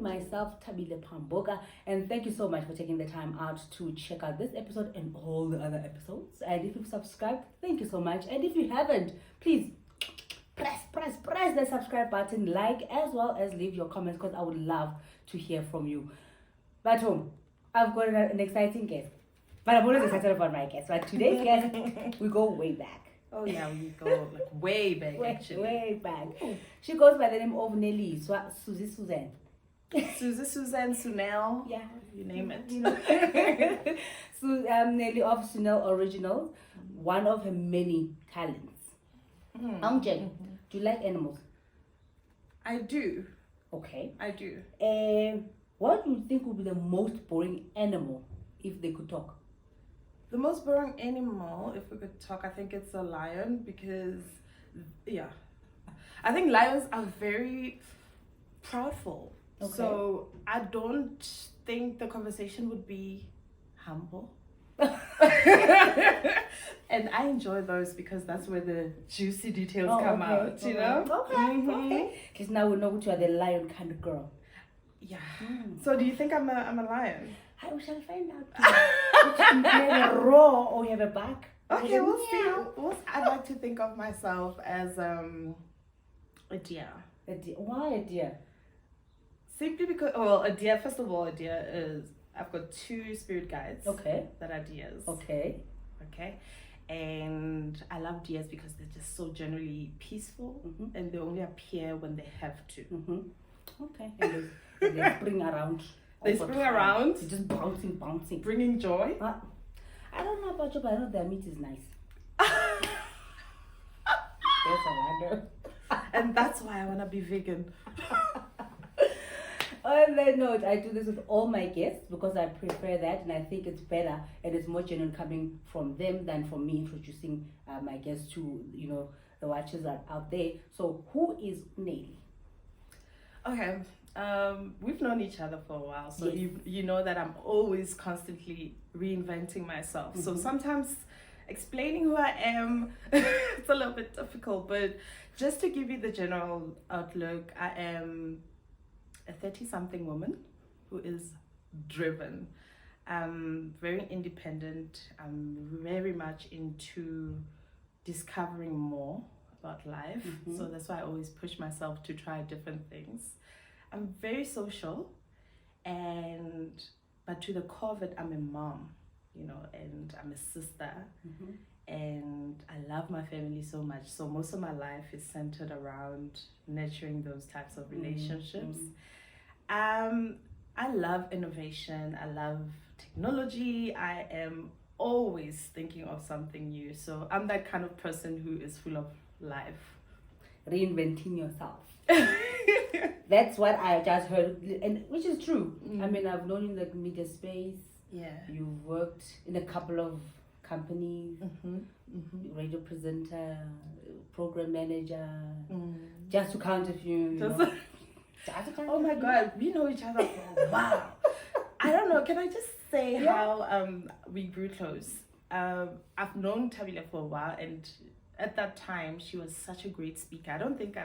myself, Tabile Pamboka, and thank you so much for taking the time out to check out this episode and all the other episodes. And if you've subscribed, thank you so much. And if you haven't, please press the subscribe button, like, as well as leave your comments, because I would love to hear from you. But I've got an exciting guest. But I'm always excited about my guest. But today's guest, we go way back. Oh yeah, we go like way back actually. Way back. Ooh. She goes by the name of Neliswa, Susie Suzanne. Susie Suzanne Sunel. Yeah. You name it. You know. Neli of Sunel Original, one of her many talents. Jen, do you like animals? I do. Okay. I do. What do you think would be the most boring animal if they could talk? The most boring animal, if we could talk, I think it's a lion because, yeah. I think lions are very proudful. Okay. So I don't think the conversation would be humble. And I enjoy those because that's where the juicy details come out, you know? Okay. Because now we know which you are the lion kind of girl. Yeah. So do you think I'm a lion? We shall find out. You have a roar or you have a back. Okay, we'll see. I'd like to think of myself as a deer. A deer. Why a deer? Simply because, well, a deer, first of all, a deer is, I've got 2 spirit guides. Okay. That are deers. Okay. And I love deers because they're just so generally peaceful and they only appear when they have to. Okay. And they spring around. They spring around. They're just bouncing. Bringing joy. I don't know about you, but I know their meat is nice. Yes, I wonder. And that's why I want to be vegan. On that note, I do this with all my guests because I prefer that, and I think it's better and it's more genuine coming from them than from me introducing my guests to, the watchers that are out there. So who is Neli? Okay. We've known each other for a while, so yes. you know that I'm always constantly reinventing myself. So sometimes explaining who I am, it's a little bit difficult, but just to give you the general outlook, I am a 30-something woman who is driven. I'm very independent. I'm very much into discovering more about life. So that's why I always push myself to try different things. I'm very social, but to the core of it, I'm a mom, and I'm a sister, and I love my family so much. So most of my life is centered around nurturing those types of relationships. I love innovation. I love technology. I am always thinking of something new. So I'm that kind of person who is full of life. Reinventing yourself. That's what I just heard, and which is true. I mean, I've known you in the media space. Yeah. You've worked in a couple of companies, radio presenter, program manager, just to count a few. Oh my God, we know each other for a while. I don't know, can I just say how we grew close? I've known Tabile for a while, and at that time, she was such a great speaker. I don't think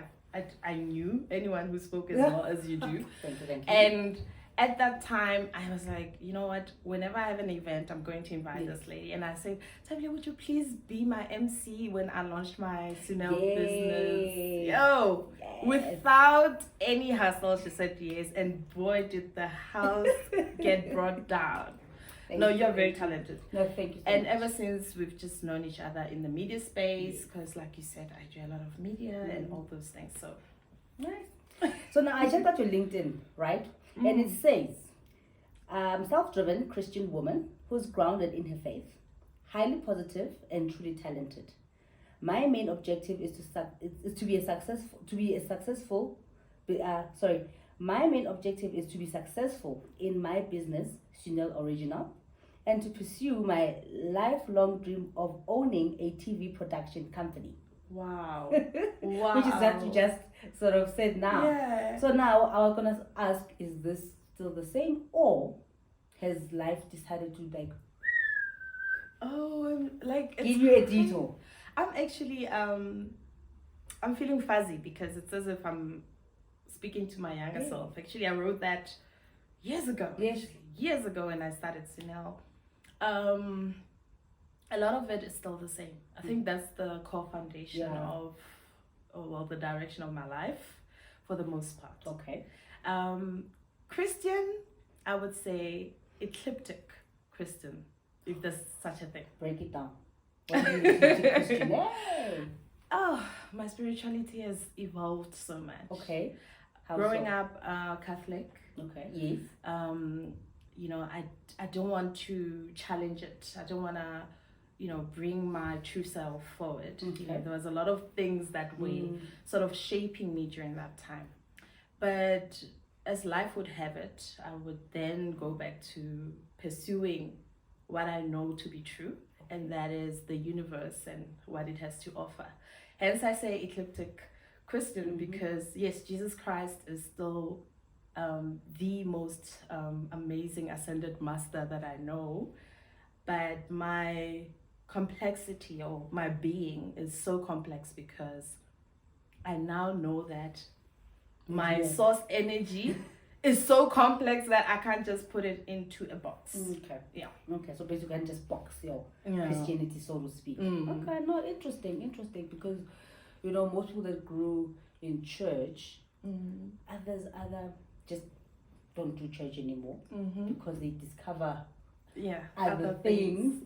I knew anyone who spoke as well as you do. Thank you. And at that time, I was like, you know what? Whenever I have an event, I'm going to invite this lady. And I said, Tabile, would you please be my MC when I launched my Sunel business? Without any hustle, she said yes. And boy, did the house get brought down. You're very talented. No, thank you. And ever since, we've just known each other in the media space, because like you said, I do a lot of media and all those things. So nice. So now I checked out your LinkedIn, right? And it says, self-driven Christian woman who's grounded in her faith, highly positive and truly talented. My main objective is to be successful in my business, Sunel Original, and to pursue my lifelong dream of owning a TV production company. Wow. Which is that you just sort of said now. Yeah. So now I was gonna ask, is this still the same, or has life decided to give you a detour? I'm actually I'm feeling fuzzy because it's as if I'm speaking to my younger self. Actually, I wrote that years ago. Yes. Years ago when I started Sunel. A lot of it is still the same. I think that's the core foundation of the direction of my life for the most part. Okay. Christian, I would say ecliptic Christian, if there's such a thing. Break it down. What do you mean Christian? Hey. Oh, my spirituality has evolved so much. Okay. How Growing so? up Catholic. Okay. Yes. You know, I don't want to challenge it. I don't want to, you know, bring my true self forward. Okay. You know, there was a lot of things that were sort of shaping me during that time. But as life would have it, I would then go back to pursuing what I know to be true, and that is the universe and what it has to offer. Hence, I say ecliptic Christian because, yes, Jesus Christ is still the most amazing ascended master that I know, but my complexity or my being is so complex because I now know that my source energy is so complex that I can't just put it into a box. Okay. Yeah. Okay, so basically you can just box your Christianity, so to speak. Okay, no, interesting, because, you know, most people that grew in church, others just don't do church anymore because they discover other things,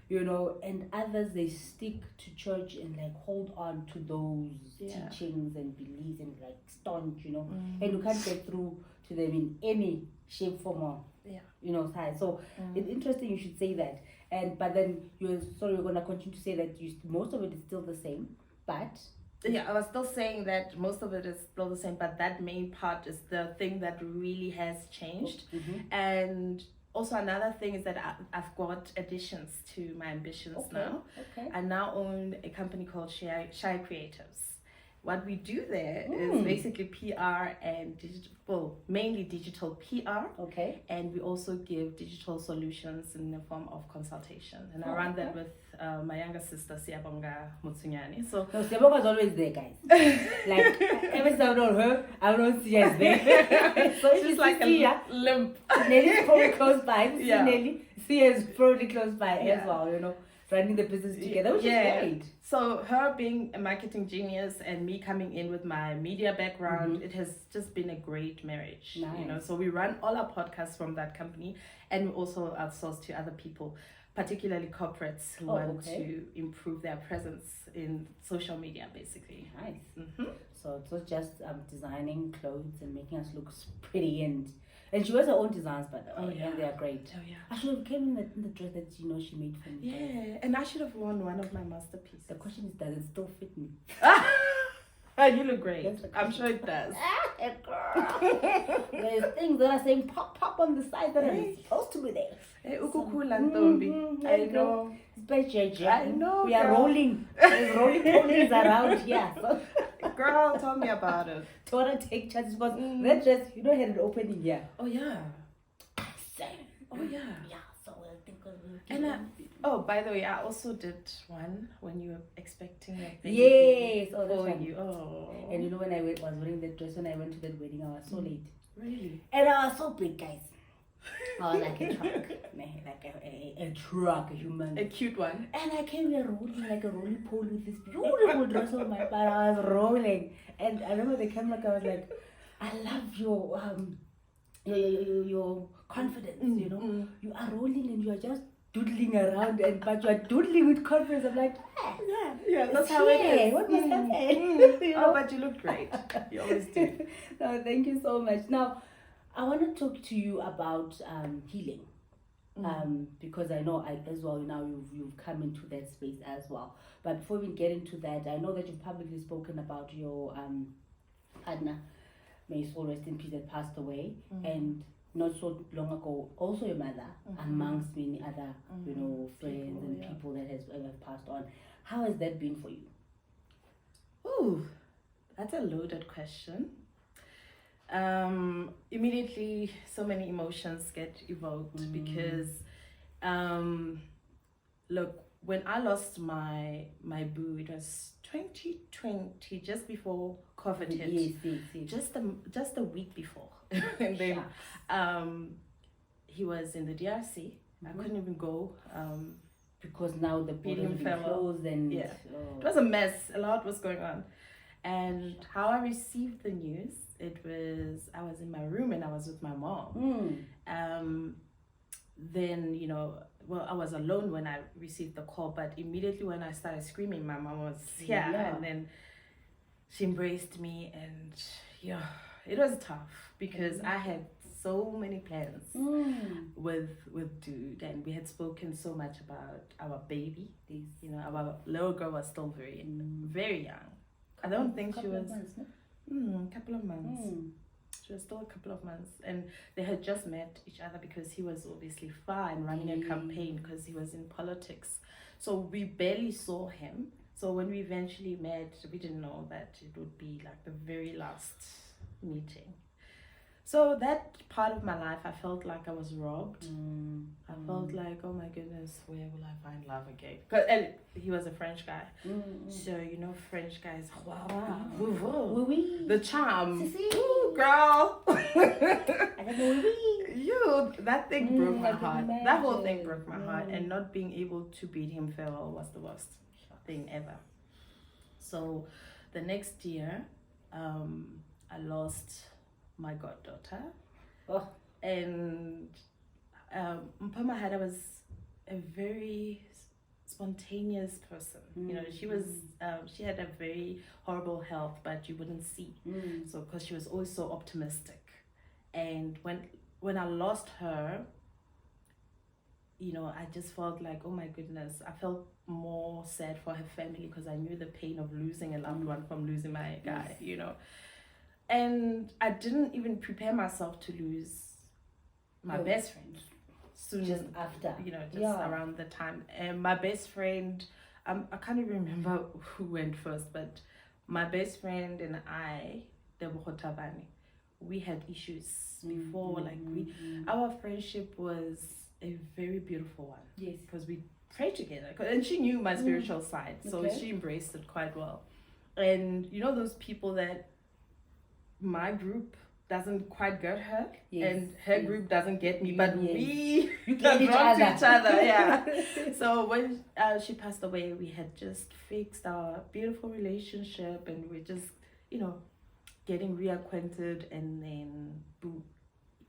you know, and others they stick to church and like hold on to those teachings and beliefs and like staunch, you know, and you can't get through to them in any shape, form, or you know, size. So it's interesting you should say that. But then you're gonna continue to say that most of it is still the same, but I was still saying that most of it is still the same, but that main part is the thing that really has changed. And also another thing is that I've got additions to my ambitions now. I now own a company called Shy Creatives. What we do there is basically PR and mainly digital PR. Okay. And we also give digital solutions in the form of consultation. And I run that with my younger sister, Motsuenyane. So no, Siyabonga is always there, guys. Like every time I don't her, I don't see her as there. So she's like a limp. Neli's probably close by. Nelly, Sia is probably close by as well, you know, running the business together, which is great. So her being a marketing genius and me coming in with my media background, it has just been a great marriage. Nice. You know, so we run all our podcasts from that company, and we also outsource to other people, particularly corporates who want to improve their presence in social media, basically. Nice. So it's not just designing clothes and making us look pretty, and she wears her own designs, but and they are great. I should have came in the dress that she made for me. Yeah, and I should have worn one of my masterpieces. The question is, does it still fit me? You look great. I'm sure it does. Girl. There's things that are saying pop on the side that are supposed to be there. Hey, I know. It's by JJ. I know. We are rolling. There's rolling ponies around here. So. Girl, tell me about it. Don't want to take chances because that dress, you know, had an opening here. Oh yeah. Same. Oh yeah. Yeah. So we'll think of it. And by the way, I also did one when you were expecting a baby. Yes. Oh, that's fun. You. Oh. And you know when I was wearing that dress when I went to that wedding, I was so late. Really? And I was so big, guys. I was like a truck, like a truck, a human. A cute one. And I came here rolling like a rolling pole with this beautiful dress on my butt. I was rolling, and I remember the camera guy was like, "I love your confidence. You know, you are rolling and you are just doodling around, but you are doodling with confidence." I'm like, yeah, that's how it is. What must happen? You know? Oh, but you look great. You always do. No, thank you so much. Now, I want to talk to you about healing, because I know as well now you've come into that space as well. But before we get into that, I know that you've publicly spoken about your partner, may his soul rest in peace, that passed away, and not so long ago also your mother, amongst many other you know friends and people that have passed on. How has that been for you? Ooh, that's a loaded question. Immediately so many emotions get evoked because look, when I lost my boo, it was 2020, just before COVID hit. Yes. Just a week before. And then he was in the DRC. I couldn't even go. Because now the borders fell closed and it was a mess. A lot was going on. And how I received the news, I was in my room and I was with my mom. Then, you know, well, I was alone when I received the call, but immediately when I started screaming, my mom was here, and then she embraced me, and it was tough because I had so many plans with dude, and we had spoken so much about our baby. You know, our little girl was still very young. I don't think she was a couple of months. She was still a couple of months, and they had just met each other because he was obviously far and running a campaign because he was in politics. So we barely saw him. So when we eventually met, we didn't know that it would be like the very last meeting. So that part of my life, I felt like I was robbed. I felt like, oh my goodness, where will I find love again? And he was a French guy. So, you know, French guys, the charm. Ooh, girl. That thing broke my heart. That whole thing broke my heart. And not being able to bid him farewell was the worst thing ever. So the next year, I lost my goddaughter. And Mpama Hada was a very spontaneous person. You know, she had a very horrible health, but you wouldn't see. So because she was always so optimistic. And when I lost her, you know, I just felt like, oh my goodness, I felt more sad for her family because I knew the pain of losing a loved one from losing my guy, you know. And I didn't even prepare myself to lose my best friend. Soon just after, you know, around the time. And my best friend, I can't even remember who went first, but my best friend and I, we had issues before. Like our friendship was a very beautiful one. Yes, because we prayed together, and she knew my spiritual side, so she embraced it quite well. And you know, those people that my group doesn't quite get her, and her group doesn't get me, but we get drawn to each other. So when she passed away, we had just fixed our beautiful relationship, and we're just, you know, getting reacquainted, and then boom,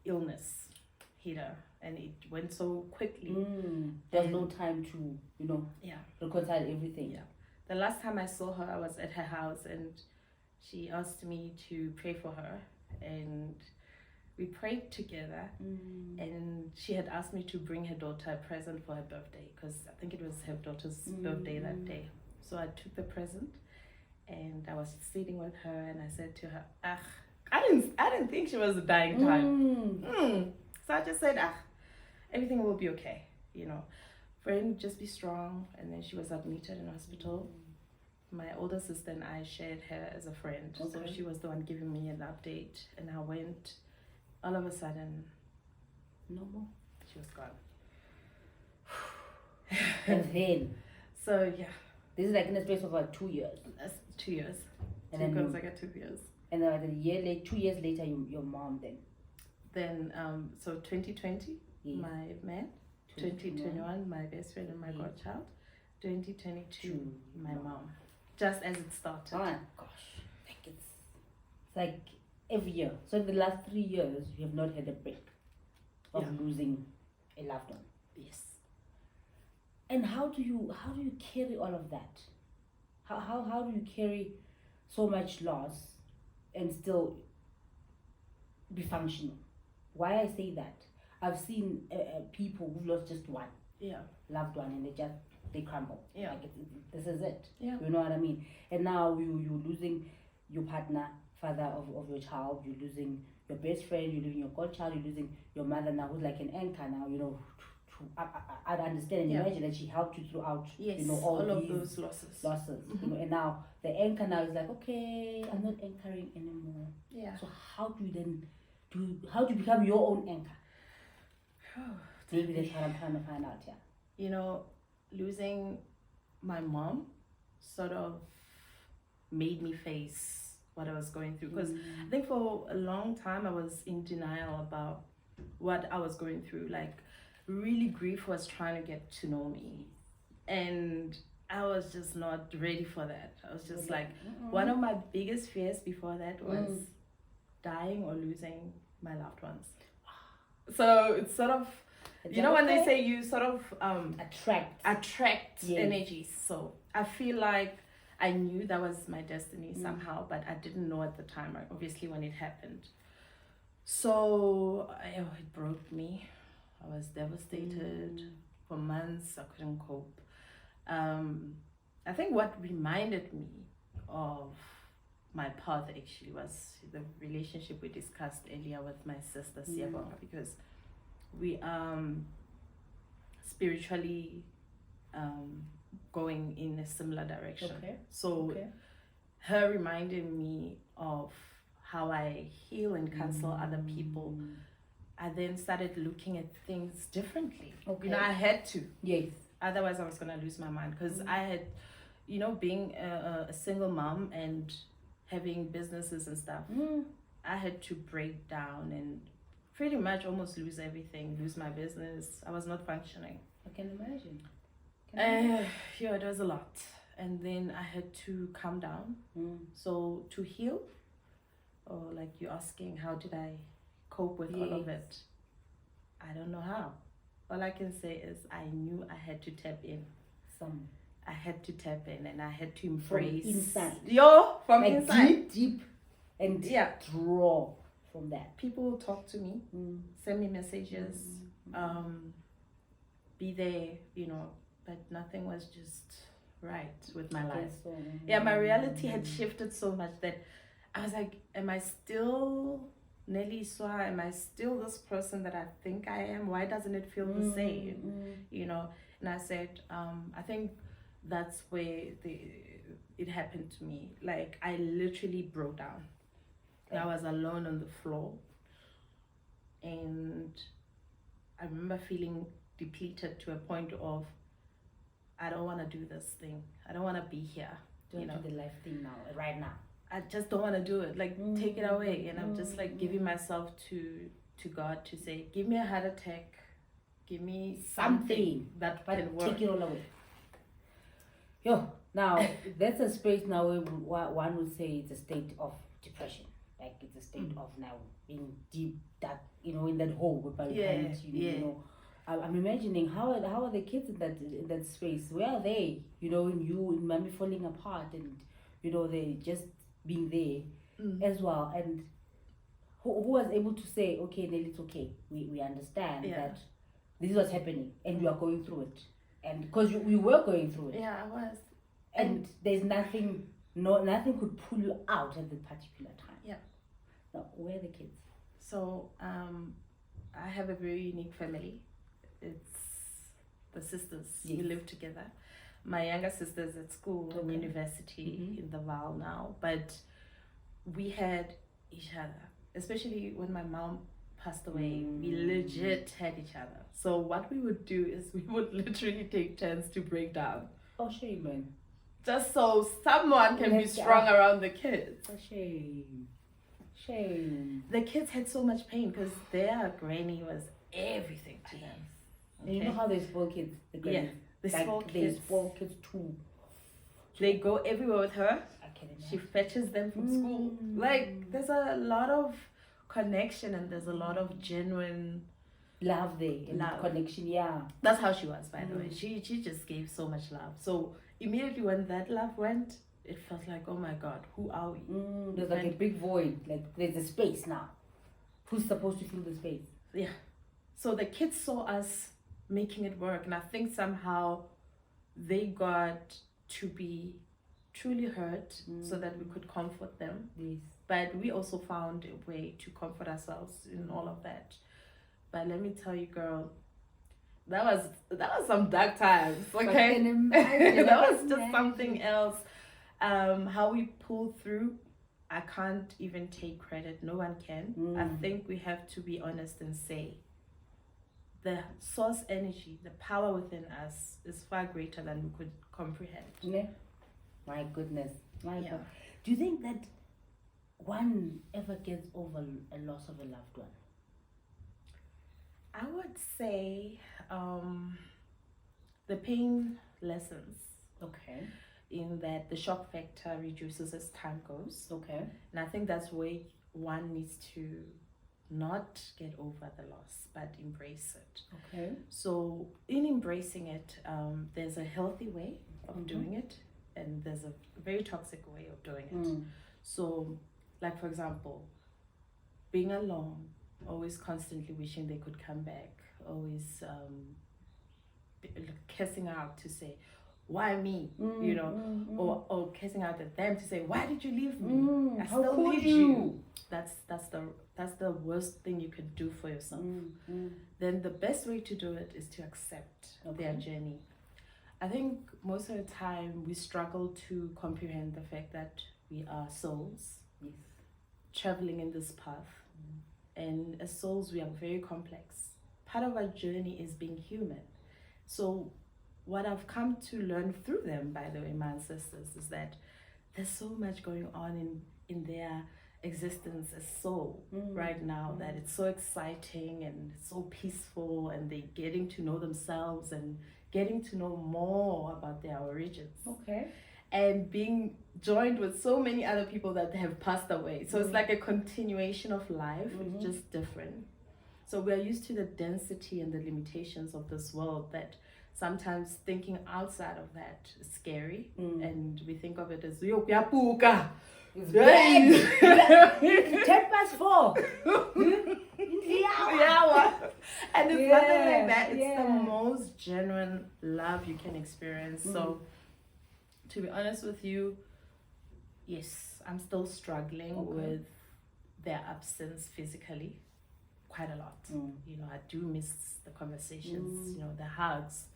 illness hit her, and it went so quickly. There's no time to, you know, reconcile everything. The last time I saw her, I was at her house, and she asked me to pray for her, and we prayed together. And she had asked me to bring her daughter a present for her birthday, because I think it was her daughter's birthday that day. So I took the present, and I was sitting with her, and I said to her, I didn't think she was a dying time. So I just said, everything will be okay, you know. Friend, just be strong. And then she was admitted in hospital. My older sister and I shared her as a friend. So she was the one giving me an update. And I went, all of a sudden, no more. She was gone. And then? So, yeah. This is like in the space of like 2 years. That's 2 years. And then I got 2 years. And then like 2 years later, your mom then? Then, so 2020, my man. 2021, my best friend and my godchild. 2022, my mom. Just as it started. Oh gosh. Like it's like every year. So in the last 3 years, you have not had a break of losing a loved one. Yes. And how do you carry all of that? How do you carry so much loss and still be functional? Why I say that? I've seen people who've lost just one loved one, and they crumble. Like this is it. You know what I mean? And now you're losing your partner, father of your child. You're losing your best friend. You're losing your godchild. You're losing your mother now, who's like an anchor now. You know, I understand and imagine that she helped you throughout. You know, all of those losses. You know, and now the anchor now is like, okay, I'm not anchoring anymore. So how do you then how do you become your own anchor? Maybe that's what I'm trying to find out. You know, losing my mom sort of made me face what I was going through. Because I think for a long time I was in denial about what I was going through. Like, really, grief was trying to get to know me. And I was just not ready for that. I was just like, one of my biggest fears before that was dying or losing my loved ones. So it's sort of, you know, when they say you sort of attract energies. So I feel like I knew that was my destiny somehow, but I didn't know at the time, obviously, when it happened. So it broke me. I was devastated for months. I couldn't cope. I think what reminded me of my path actually was the relationship we discussed earlier with my sister Siyabonga, because we spiritually going in a similar direction. So her reminding me of how I heal and counsel other people, I then started looking at things differently. You know, I had to. Yes. Otherwise, I was going to lose my mind, because I had, you know, being a single mom and having businesses and stuff, I had to break down and pretty much almost lose everything, lose my business. I was not functioning. I can imagine. Yeah, it was a lot. And then I had to calm down. So to heal, or like you're asking, how did I cope with all of it? I don't know how. All I can say is I knew I had to tap in. I had to tap in, and I had to embrace. From inside. From like inside. Deep, and draw from that. People will talk to me, send me messages, be there, you know, but nothing was just right with my life. My reality had shifted so much that I was like, am I still Neliswa? Am I still this person that I think I am? Why doesn't it feel the same? You know, and I said, I think that's where it happened to me. Like, I literally broke down. I was alone on the floor, and I remember feeling depleted to a point of, I don't want to do this thing. I don't want to be here. Don't do the life thing now, right now. I just don't want to do it. Like, take it away. And I'm just like giving myself to God to say, give me a heart attack. Give me something that can work. Take it all away. Now, that's a space now where one would say it's a state of depression. Like, it's a state of now being deep, that, you know, in that hole. You know, I'm imagining how are the kids in that space? Where are they? You know, in mommy falling apart, and you know, they just being there as well. And who was able to say, okay, Neli, it's okay. We understand that this is what's happening, and we are going through it. And because we were going through it. Yeah, I was. And there's nothing could pull you out at that particular time. Yeah. Now, where are the kids? So, I have a very unique family. It's the sisters. We live together. My younger sister's at school and university in the Val now, but we had each other. Especially when my mom passed away, we legit had each other. So what we would do is we would literally take turns to break down. Oh, shame, man. Just so someone can be strong around the kids. Oh, shame. Shame. The kids had so much pain because their granny was everything to them. Okay. You know how they spoil kids? The grannies. They spoil kids. They spoil kids too. They go everywhere with her. I can imagine. She fetches them from school. Like, there's a lot of connection, and there's a lot of genuine love there. Connection, That's how she was, by the way. She just gave so much love. So immediately when that love went, it felt like, oh my God, who are we? There's like a big void. Like, there's a space now. Who's supposed to fill the space? Yeah. So the kids saw us making it work, and I think somehow they got to be truly hurt so that we could comfort them. Yes. But we also found a way to comfort ourselves in all of that. But let me tell you, girl, that was some dark times. Okay, that was just something else. How we pulled through, I can't even take credit. No one can. I think we have to be honest and say the source energy, the power within us is far greater than we could comprehend. Yeah. My goodness. My Yeah. God. Do you think that one ever gets over a loss of a loved one? I would say the pain lessens Okay. in that the shock factor reduces as time goes. Okay. And I think that's where one needs to not get over the loss, but embrace it. Okay. So in embracing it, there's a healthy way of Mhm. doing it, and there's a very toxic way of doing it. Mm. So, like for example, being alone, always constantly wishing they could come back, always cursing out to say, why me? You know, or cursing out at them to say, why did you leave me? I How still could need you. That's the worst thing you could do for yourself. Then the best way to do it is to accept their journey. I think most of the time we struggle to comprehend the fact that we are souls Yes. traveling in this path. And as souls, we are very complex. Part of our journey is being human. So what I've come to learn through them, by the way, my ancestors, is that there's so much going on in their existence as soul right now that it's so exciting and it's so peaceful, and they're getting to know themselves and getting to know more about their origins. Okay. And being joined with so many other people that have passed away. So it's like a continuation of life, it's just different. So we're used to the density and the limitations of this world that sometimes thinking outside of that is scary. And we think of it as, yo, kuyapuka. It's bad. 4:10. Yeah, and it's nothing like that. It's Yeah. the most genuine love you can experience. So to be honest with you, yes, I'm still struggling with their absence physically quite a lot. You know, I do miss the conversations, you know, the hugs,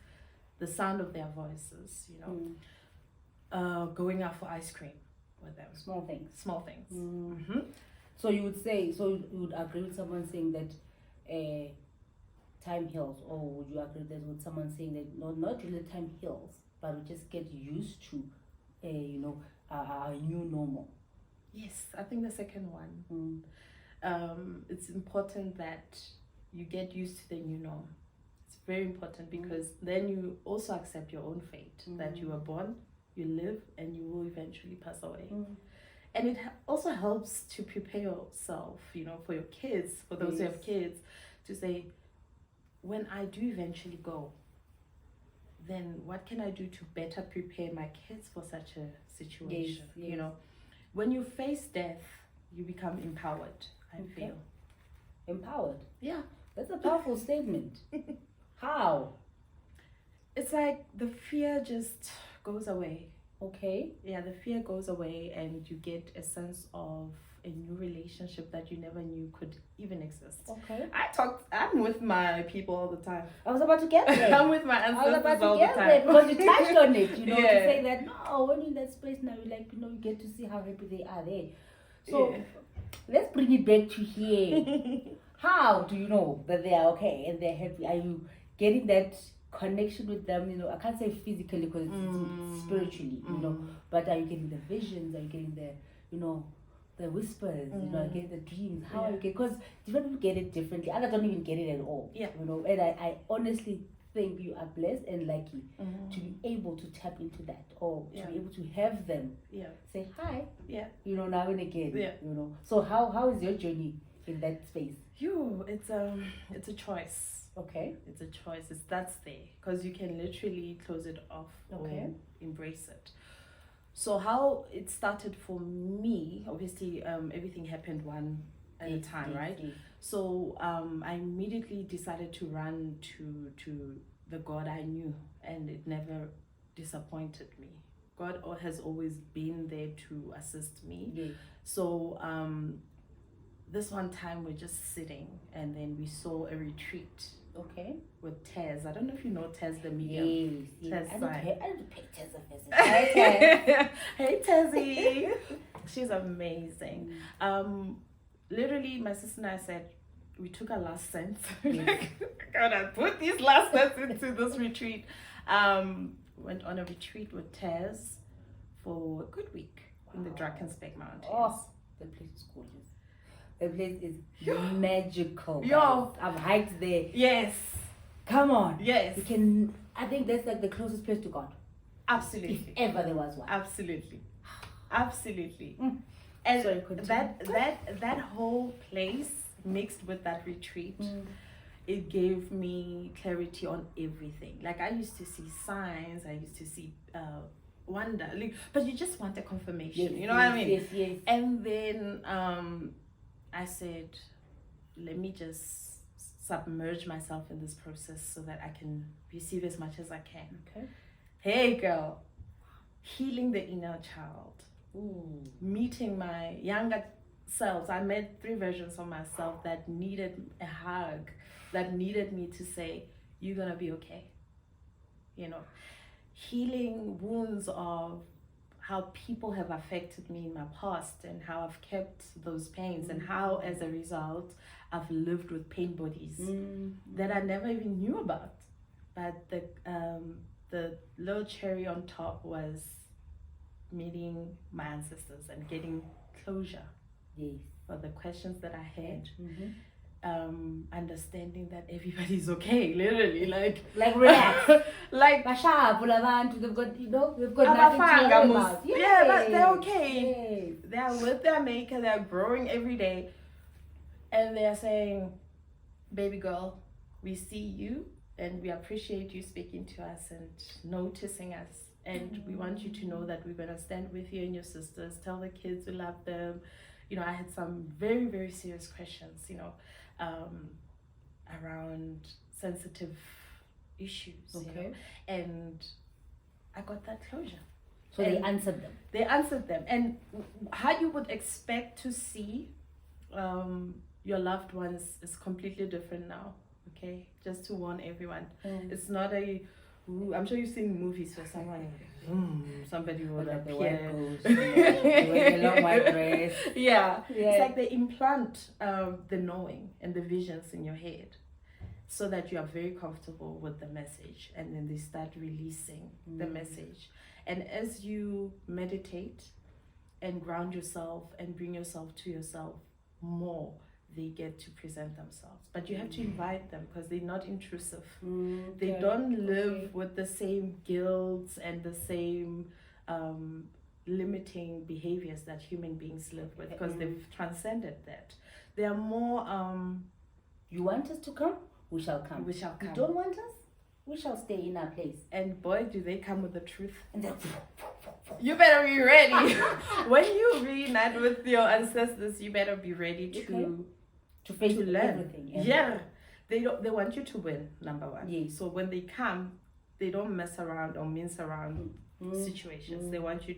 the sound of their voices, you know, going out for ice cream with them. Small things. Small things. So you would agree with someone saying that time heals, or would you agree with someone saying that not really time heals, but we just get used to, you know, our new normal? Yes, I think the second one. It's important that you get used to the new norm. It's very important because then you also accept your own fate, that you were born, you live, and you will eventually pass away. And it also helps to prepare yourself, you know, for your kids, for those who have kids, to say, when I do eventually go, then what can I do to better prepare my kids for such a situation? Yes. You know, when you face death, you become empowered, I feel. Empowered? Yeah. That's a powerful statement. How? It's like the fear just goes away. Okay. Yeah, the fear goes away and you get a sense of a new relationship that you never knew could even exist. Okay. I'm with my people all the time. I was about to get there. I'm with my I was ancestors about all to the get time. there because you touched on it, you know, Yeah. to say that, no, when you're in that space now, you like, you know, you get to see how happy they are there. So let's bring it back to here. How do you know that they are okay and they're happy? Are you getting that connection with them? You know, I can't say physically because it's spiritually, you know, but are you getting the visions? Are you getting the, you know, the whispers? You know, are you getting the dreams? How are you getting? Because different people get it differently. Others don't even get it at all. Yeah. You know, and I honestly think you are blessed and lucky to be able to tap into that, or to be able to have them say hi. Yeah. You know, now and again. Yeah. You know. So how is your journey in that space? It's a choice. Okay. It's a choice. That's there because you can literally close it off or embrace it. So how it started for me, obviously, everything happened one at a time, right? Yes. So I immediately decided to run to the God I knew, and it never disappointed me. God has always been there to assist me. Yes. So this one time we're just sitting, and then we saw a retreat. Okay. With Tez. I don't know if you know Tez the medium. Yes. Tez I don't pay Tez a visit. Okay. Hey Tezzy. She's amazing. Literally my sister and I said, we took our last cents. Gotta put these last cents into this retreat. Went on a retreat with Taz for a good week in the Drakensberg Mountains. Oh, the place is gorgeous. The place is magical. Yo, I've hiked there. Yes. Come on. Yes. You can. I think that's like the closest place to God. Absolutely. If ever there was one. Absolutely. Absolutely. Mm. And Sorry, that whole place mixed with that retreat, it gave me clarity on everything. Like I used to see signs, I used to see wonder, like, but you just want a confirmation. Yes, you know what I mean? Yes. And then I said, let me just submerge myself in this process so that I can receive as much as I can. Okay. Hey girl, healing the inner child. Ooh. Meeting my younger selves. I met 3 versions of myself that needed a hug, that needed me to say, you're gonna be okay. You know, healing wounds of how people have affected me in my past and how I've kept those pains and how as a result I've lived with pain bodies that I never even knew about. But the little cherry on top was meeting my ancestors and getting closure for the questions that I had. Understanding that everybody's okay, literally, like relax. like They've got, you know, we've got nothing to worry about. Yeah, but they're okay. Yes. They're with their maker, they're growing every day, and they're saying, baby girl, we see you and we appreciate you speaking to us and noticing us. And we want you to know that we're going to stand with you and your sisters. Tell the kids we love them. You know, I had some very, very serious questions, you know, around sensitive issues. Okay. You know? And I got that closure. So and they answered them. They answered them. And how you would expect to see your loved ones is completely different now. Okay? Just to warn everyone. It's not I'm sure you've seen movies where somebody will appear. Wearing a long white dress. Yeah. It's like they implant the knowing and the visions in your head so that you are very comfortable with the message, and then they start releasing the message. And as you meditate and ground yourself and bring yourself to yourself more, they get to present themselves. But you have to invite them because they're not intrusive. They don't live with the same guilt and the same limiting behaviors that human beings live with, because they've transcended that. They are more you want us to come? We shall come. We shall come. You don't want us? We shall stay in our place. And boy, do they come with the truth. And that's you better be ready. When you reunite with your ancestors, you better be ready to face learn everything. Yeah. They want you to win, number one. Yes. So when they come, they don't mess around or mince around situations. They want you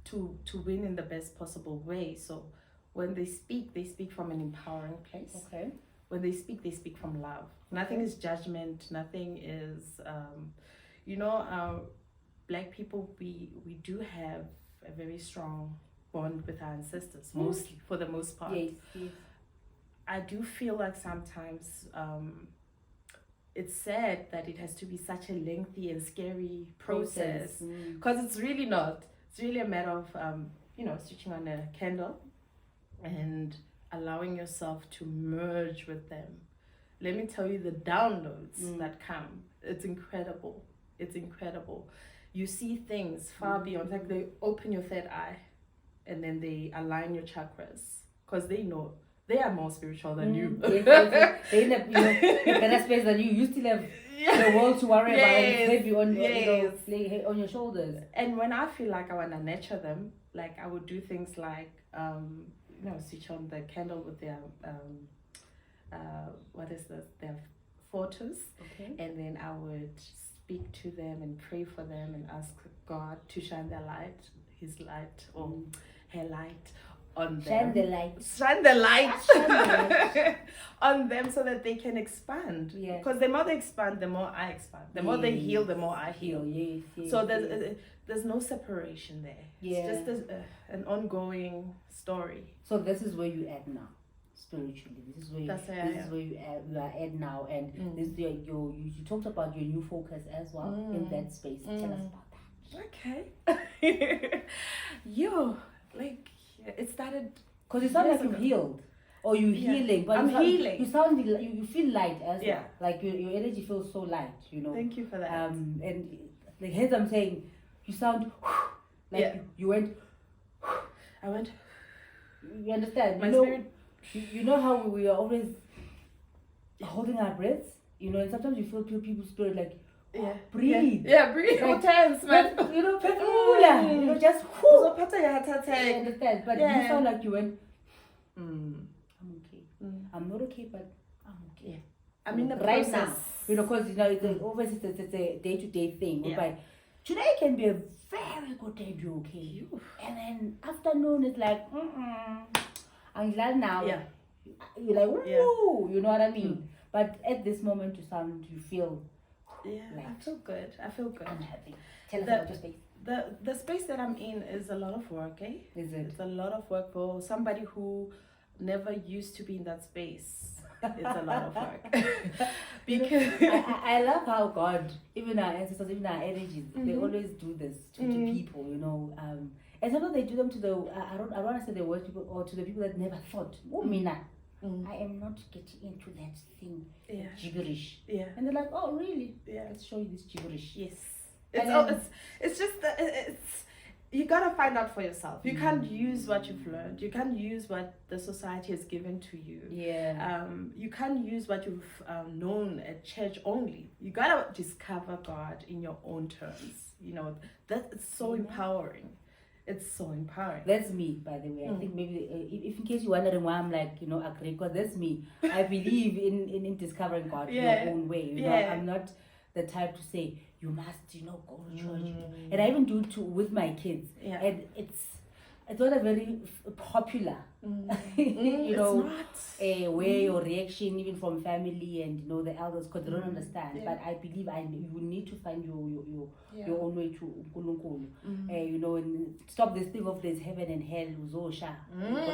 to win in the best possible way. So when they speak from an empowering place. Okay. When they speak from love. Nothing is judgment. Nothing is, Black people, we do have a very strong bond with our ancestors, mostly, for the most part. Yes. I do feel like sometimes it's sad that it has to be such a lengthy and scary process, because it's really not. It's really a matter of, switching on a candle and allowing yourself to merge with them. Let me tell you the downloads that come. It's incredible. It's incredible. You see things far beyond, like they open your third eye and then they align your chakras, because they know they are more spiritual than you. Yes. They in a better space than you. You still have the world to worry about, and it's heavy on your shoulders. And when I feel like I want to nurture them, like I would do things like, switch on the candle with their, their photos. Okay. And then I would speak to them and pray for them and ask God to shine his light or her light on them. Shine the light on them so that they can expand. Yes. Because the more they expand, the more I expand. The more they heal, the more I heal. Yes. So there's no separation there. Yeah. It's just an ongoing story. So this is where you at now. spiritually. This is where you are at now, and this is you talked about your new focus as well in that space. Tell us about that. Okay. It started because you sound like you've healed. Or you healing, but I'm healing. You feel light as well. Like your energy feels so light, Thank you for that. And like as I'm saying, you sound like you went. I went. You understand? My spirit. You know how we are always holding our breaths, and sometimes you feel people's spirit like breathe. Breathe. Like, tense, man. Just whoo. I understand, but you sound like you went. I'm okay. I'm not okay, but I'm okay. I'm in the right process. Now, because it's always it's a day-to-day thing. But today can be a very good day to be okay, and then afternoon is like, I'm glad now. You're like, woo, you know what I mean? But at this moment, you feel. Like, I feel good. I'm happy. Tell us about your space. The space that I'm in is a lot of work, eh? Is it? It's a lot of work for somebody who never used to be in that space. It's a lot of work. Because I love how God, even our ancestors, even our energies, they always do this to people, and sometimes they do them to the I don't want to say the worst people or to the people that never thought. I am not getting into that thing. Gibberish. And they're like, oh really? Let's show you this gibberish. Yes. It's just you gotta find out for yourself. You can't use what you've learned. You can't use what the society has given to you. You can't use what you've known at church only. You gotta discover God in your own terms. That's so empowering. It's so empowering. That's me, by the way. I think maybe if in case you're wondering why I'm like, agree, because that's me. I believe in discovering God your own way. I'm not the type to say you must, go to church. And I even do too with my kids. And it's not a very popular, a way or reaction even from family and the elders because they don't understand. But I believe you need to find your own way to Nkulunkulu. And stop this thing of there's heaven and hell. You're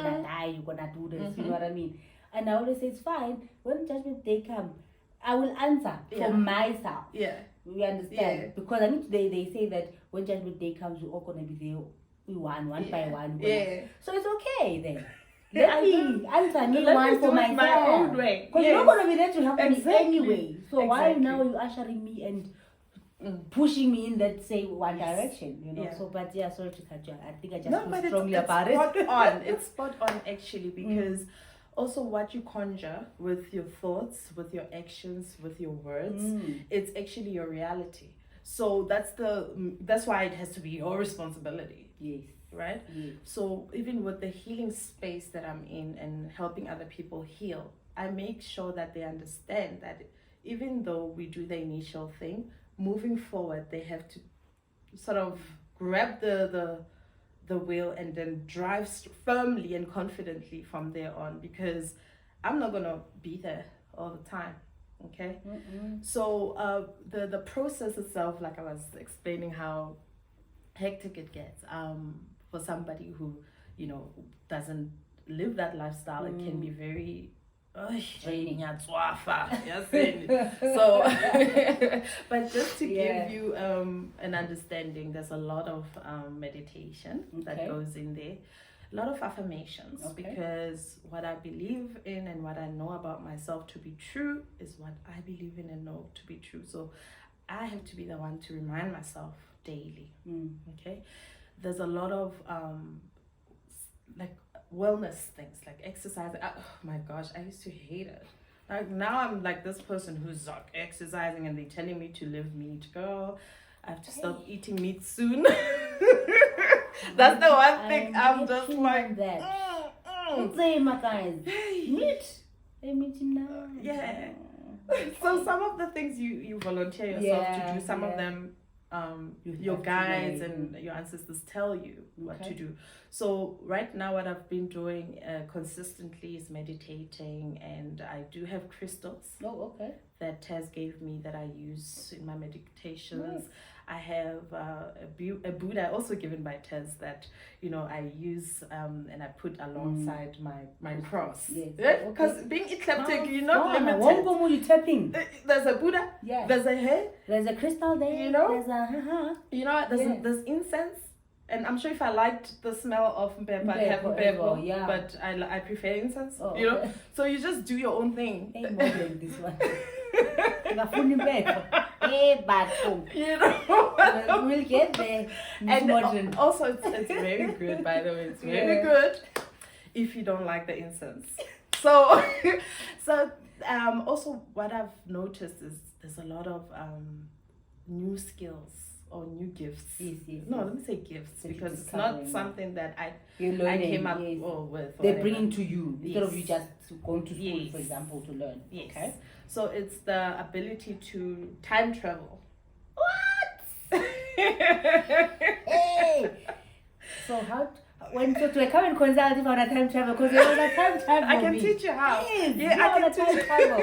gonna die. You're gonna do this. You know what I mean? And I always say it's fine when judgment day come. I will answer for myself. We understand because I need they say that when judgment day comes, we're all gonna be there. We one by one. So it's okay then. Let me answer me one for myself. My own way. Because you're not gonna be there to help me anyway. So why now are you ushering me and pushing me in that same one direction? So but sorry to cut you. I think I just feel strongly about it. It's spot on actually because also what you conjure with your thoughts, with your actions, with your words, it's actually your reality. So that's why it has to be your responsibility. Yes. Right? Yes. So even with the healing space that I'm in and helping other people heal, I make sure that they understand that even though we do the initial thing, moving forward, they have to sort of grab the wheel and then drive firmly and confidently from there on, because I'm not gonna be there all the time. Okay. So the process itself, like I was explaining how hectic it gets for somebody who doesn't live that lifestyle. It can be very draining. So but just to give you an understanding, there's a lot of meditation that goes in there, a lot of affirmations, because what I believe in and what I know about myself to be true is what I believe in and know to be true. So I have to be the one to remind myself daily. Okay, there's a lot of like wellness things, like exercise. Oh my gosh, I used to hate it. Like now I'm like this person who's like exercising and they're telling me to live meat. Girl, I have to stop eating meat soon. That's the one thing I'm just like that. Say my guys, meat. Meat now. So some of the things you volunteer yourself to do, some of them your guides and your ancestors tell you what to do. So right now what I've been doing consistently is meditating, and I do have crystals that Taz gave me that I use in my meditations. I have a Buddha also given by Tess that, you know, I use and I put alongside my cross. Yes. Because being eclectic, you're not One limited. more you tapping. There's a Buddha. Yeah. There's a hair. There's a crystal there. You know. There's a You know, there's incense. And I'm sure if I liked the smell of Mpepho, I'd have Mpepho. Yeah. But I prefer incense. Oh, you know. So you just do your own thing. Hey, modeling this one. Hey, bad home. You know. We'll get there. And modern. also, it's very good, by the way. It's very good if you don't like the incense. So, also what I've noticed is there's a lot of new skills or new gifts. Yes. No, let me say gifts, So because it's not something that I came up with. They're bringing to you instead of Yes. you just going to school, Yes. for example, to learn. Yes. Okay. So it's the ability to time travel. What? Hey. So do I come and consult if I want a time travel? Because you're on a time travel. I can teach you how. Yes, Yeah, you're I on a can time teach travel.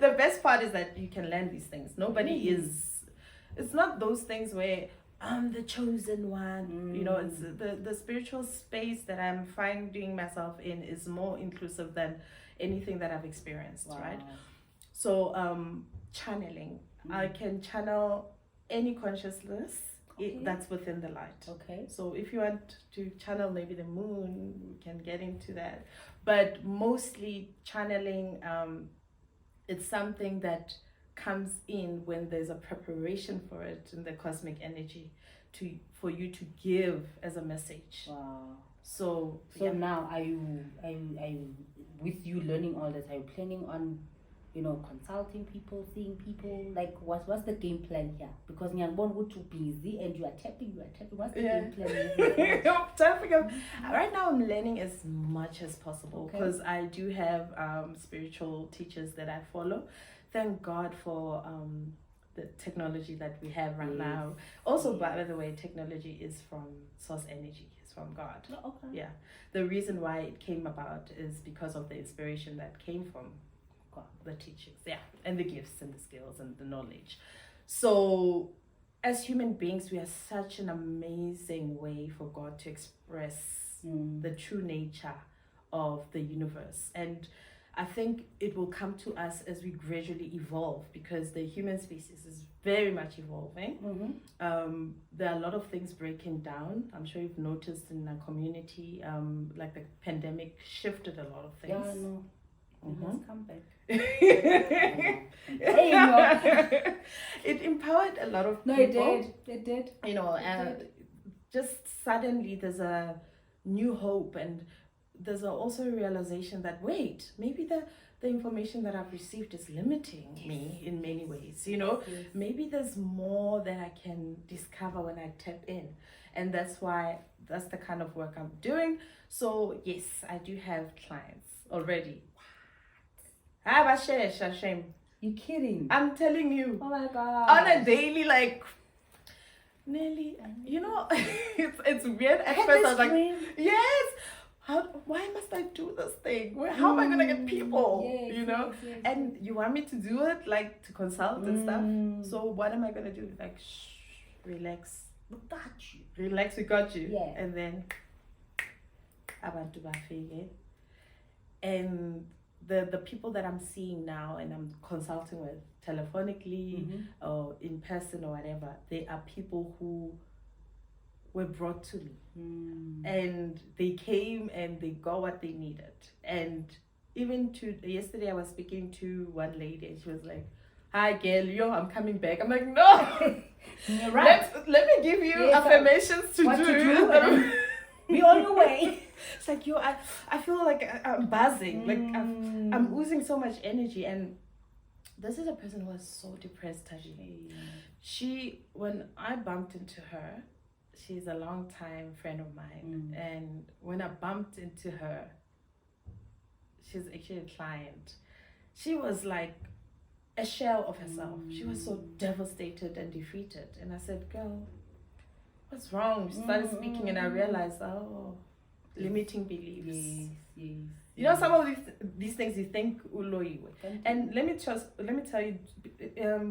The best part is that you can learn these things. Nobody Yes. is. It's not those things where I'm the chosen one. You know, it's the spiritual space that I'm finding myself in is more inclusive than anything that I've experienced. Wow. Right. So channeling. I can channel any consciousness that's within the light. Okay. So if you want to channel maybe the moon, we can get into that. But mostly channeling, it's something that comes in when there's a preparation for it in the cosmic energy for you to give as a message. Wow. So now are you with you learning all this, are you planning on, you know, consulting people, seeing people? Like what's the game plan here? Because you're too busy and you are tapping. What's the game plan? Right now I'm learning as much as possible, Okay. because I do have spiritual teachers that I follow. Thank God for the technology that we have right now. Also, by the way, technology is from source energy. It's from God. Oh, okay. Yeah. The reason why it came about is because of the inspiration that came from God, the teachings, and the gifts and the skills and the knowledge. So, as human beings, we are such an amazing way for God to express the true nature of the universe. And I think it will come to us as we gradually evolve, because the human species is very much evolving. There are a lot of things breaking down. I'm sure you've noticed in our community, like the pandemic shifted a lot of things. Yeah, I know. Let's come back. It empowered a lot of people. No, it did. You know, and just suddenly there's a new hope, and there's also a realization that wait, maybe the information that I've received is limiting me in many ways. You know, maybe there's more that I can discover when I tap in, and that's the kind of work I'm doing. So yes, I do have clients already. Shame. You kidding? I'm telling you. Oh my God. On a daily, like, Neli, you know, it's weird. At first I was like, yes. Why must I do this thing? How am I gonna get people? Yes, you know? Yes. And you want me to do it, like to consult and stuff. So what am I gonna do? Like, relax. We got you. Relax, we got you. Yeah. And then abantu bafike. And the people that I'm seeing now and I'm consulting with telephonically or in person or whatever, they are people who were brought to me. And they came and they got what they needed. And even yesterday I was speaking to one lady and she was like, hi girl, I'm coming back. I'm like, no. You're right. Let me give you affirmations to do. Be on your way. It's like, I feel like I'm buzzing. Like I'm oozing so much energy. And this is a person who was so depressed, Taji. When I bumped into her, she's a long time friend of mine. And when I bumped into her, she's actually a client. She was like a shell of herself. She was so devastated and defeated. And I said, girl, what's wrong? She started speaking and I realized, limiting beliefs. Yes. You know, some of these things you think uloiwe. And let me tell you,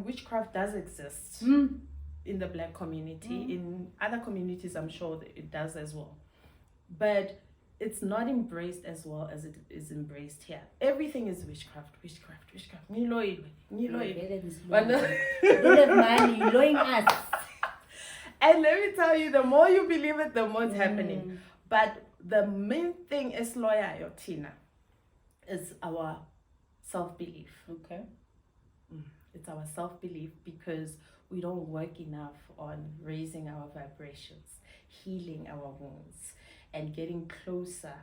witchcraft does exist. in the Black community. In other communities, I'm sure that it does as well. But it's not embraced as well as it is embraced here. Everything is witchcraft. Ngiloyilwe. You don't have money, you're lowing us. And let me tell you, the more you believe it, the more it's happening. But the main thing is loyal, Tina, is our self-belief. Okay. It's our self-belief because we don't work enough on raising our vibrations, healing our wounds, and getting closer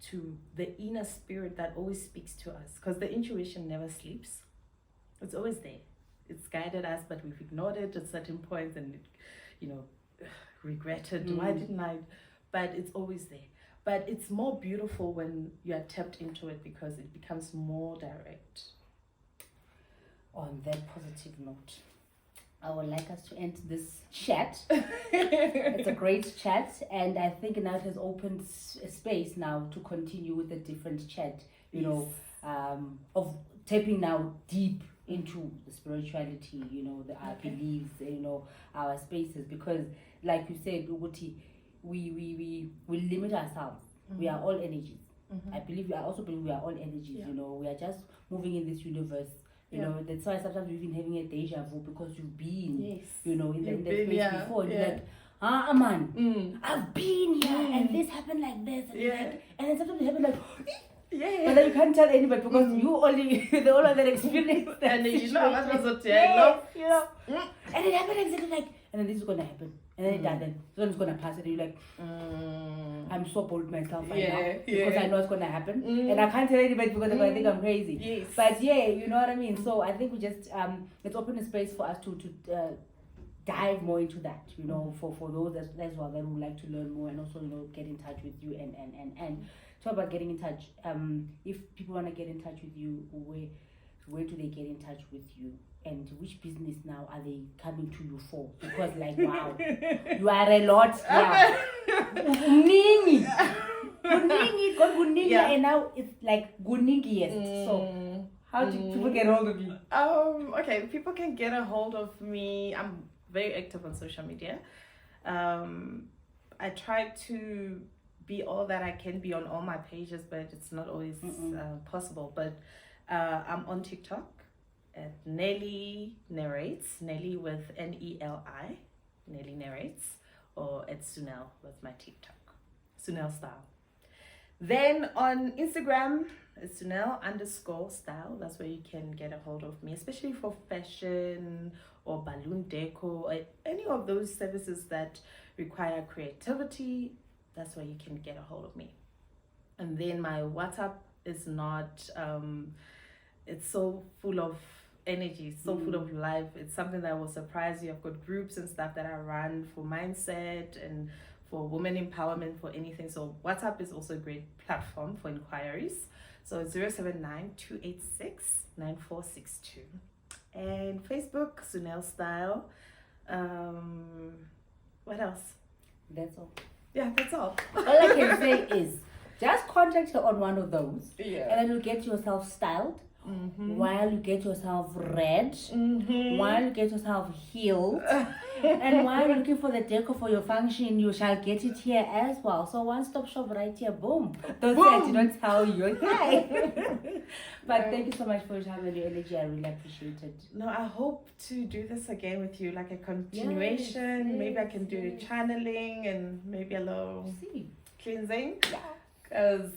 to the inner spirit that always speaks to us. Because the intuition never sleeps. It's always there. It's guided us, but we've ignored it at certain points and, regretted. Why didn't I? But it's always there. But it's more beautiful when you are tapped into it because it becomes more direct. On that positive note, I would like us to end this chat. It's a great chat, and I think now it has opened a space now to continue with a different chat, of tapping now deep into the spirituality, our beliefs, our spaces, because like you said, Uguti, we limit ourselves. We are all energies. I also believe we are all energies. We are just moving in this universe. That's why sometimes we've been having a deja vu because you've been, in that space before. And you're like, man, I've been here and this happened like this. And, and then sometimes it happened like, but then you can't tell anybody because you only, the only one that experienced that. And and it happened exactly like, and then this is going to happen. And then it doesn't. So it's going to pass it. And you're like, I'm so bold myself right now. Because I know it's going to happen. And I can't tell anybody because they're going to think I'm crazy. Yes. But you know what I mean? So I think we just, it's opened a space for us to dive more into that, for those as well that would like to learn more and also, get in touch with you and talk about getting in touch. If people want to get in touch with you, where do they get in touch with you? And which business now are they coming to you for? Because wow, you are a lot now. Guningi, and now it's like Guningiest. So how do people get hold of you? Okay, people can get a hold of me. I'm very active on social media. I try to be all that I can be on all my pages, but it's not always possible. But I'm on TikTok at Neli Narrates, Neli with Neli, Neli Narrates, or at Sunel with my TikTok, Sunel Style. Then on Instagram, it's Sunel_style. That's where you can get a hold of me, especially for fashion or balloon deco or any of those services that require creativity. That's where you can get a hold of me. And then my WhatsApp is not, it's so full of energy, so full of life. It's something that will surprise you. I've got groups and stuff that I run for mindset and for women empowerment, for anything. So WhatsApp is also a great platform for inquiries. So 079-286-9462. And Facebook, Sunel Style. What else? That's all. Yeah, that's all. All I can say is just contact her on one of those. And then you'll get yourself styled. While you get yourself read, while you get yourself healed, and while you're looking for the deco for your function, you shall get it here as well. So one-stop shop right here, boom. Don't say I didn't tell you, okay? But thank you so much for your time and your energy. I really appreciate it. No, I hope to do this again with you, like a continuation. Yes, maybe I can do channeling and maybe a little cleansing. Yeah. Because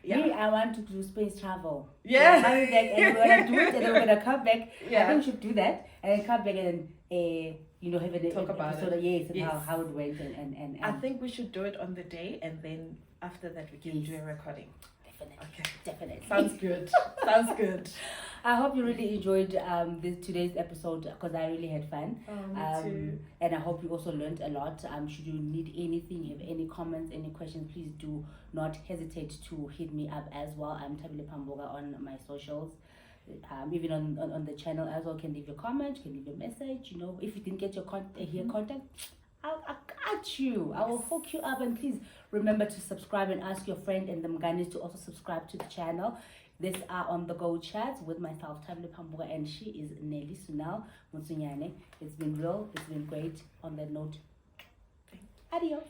me, I want to do space travel. Yeah. Coming back and we're gonna do it and then we're gonna come back. Yeah. I think we should do that and then come back and have an Talk about episode it. Yes, and Yes. how it went and I think we should do it on the day and then after that we can do a recording. Definitely. Okay. Definitely. Sounds good. Sounds good. I hope you really enjoyed today's episode because I really had fun. Me too. And I hope you also learned a lot. Should you need anything, have any comments, any questions, please do not hesitate to hit me up as well. I'm Tabile Pamboga on my socials. Even on the channel as well. Can leave your comment, can leave a message. If you didn't get your contact, I'll got you. I will hook you up, and please remember to subscribe and ask your friend and the Mganis to also subscribe to the channel. This are On The Go Chats with myself, Tabile Pambuka, and she is Neliswa Motsuenyane. It's been real, it's been great. On that note, adios.